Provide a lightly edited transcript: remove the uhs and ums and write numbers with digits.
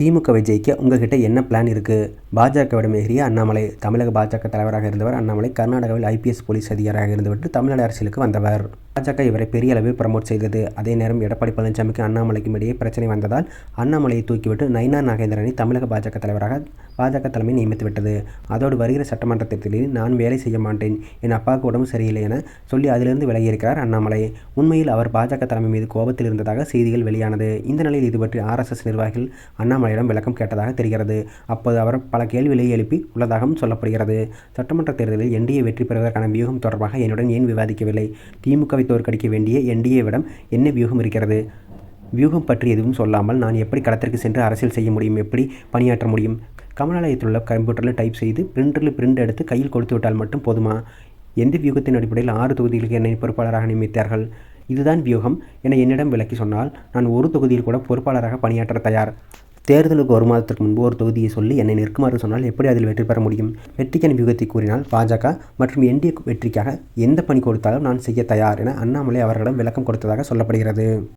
திமுகவை ஜெயிக்க உங்ககிட்ட என்ன பிளான் இருக்குது? பாஜகவிடம் ஏறிய அண்ணாமலை. தமிழக பாஜக தலைவராக இருந்தவர் அண்ணாமலை கர்நாடகாவில் ஐபிஎஸ் போலீஸ் அதிகாரியாக இருந்துவிட்டு தமிழ்நாடு அரசியலுக்கு வந்தவர். பாஜக இவரை பெரிய அளவில் ப்ரமோட் செய்தது. அதே நேரம் எடப்பாடி பழனிசாமிக்கும் அண்ணாமலைக்கும் இடையே பிரச்சனை வந்ததால் அண்ணாமலையை தூக்கிவிட்டு நயினார் நாகேந்திரனை தமிழக பாஜக தலைவராக பாஜக தலைமை நியமித்துவிட்டது. அதோடு வருகிற சட்டமன்ற தேர்தலில் நான் வேலை செய்ய மாட்டேன், என் அப்பாவுக்கு உடம்பு சரியில்லை என சொல்லி அதிலிருந்து விலகியிருக்கிறார் அண்ணாமலை. உண்மையில் அவர் பாஜக தலைமை மீது கோபத்தில் இருந்ததாக செய்திகள் வெளியானது. இந்த நிலையில் இது பற்றி RSS நிர்வாகிகள் அண்ணாமலையிடம் விளக்கம் கேட்டதாக தெரிகிறது. அப்போது அவர் பல கேள்விகளை எழுப்பி உள்ளதாகவும் சொல்லப்படுகிறது. சட்டமன்ற தேர்தலில் NDA வெற்றி பெறுவதற்கான வியூகம் தொடர்பாக என்னுடன் ஏன் விவாதிக்கவில்லை? திமுகவை தோற்கடிக்க வேண்டிய NDAவிடம் என்ன வியூகம் இருக்கிறது? வியூகம் பற்றி எதுவும் சொல்லாமல் நான் எப்படி களத்திற்கு சென்று அரசியல் செய்ய முடியும்? எப்படி பணியாற்ற முடியும்? கமலாலயத்தில் உள்ள கம்ப்யூட்டரில் டைப் செய்து பிரிண்டரில் பிரிண்ட் எடுத்து கையில் கொடுத்து விட்டால் மட்டும் போதுமா? எந்த வியூகத்தின் அடிப்படையில் 6 தொகுதிகளுக்கு என்னை பொறுப்பாளராக நியமித்தார்கள்? இதுதான் வியூகம் என என்னிடம் விளக்கி சொன்னால் நான் ஒரு தொகுதியில் கூட பொறுப்பாளராக பணியாற்ற தயார். தேர்தலுக்கு 1 மாதத்திற்கு முன்பு ஒரு தொகுதியை சொல்லி என்னை நிற்குமாறு சொன்னால் எப்படி அதில் வெற்றி பெற முடியும்? வெற்றிக்கான வியூகத்தை கூறினால் பாஜக மற்றும் NDA வெற்றிக்காக எந்த பணி கொடுத்தாலும் நான் செய்ய தயார் என அண்ணாமலை அவர்களிடம் விளக்கம் கொடுத்ததாக சொல்லப்படுகிறது.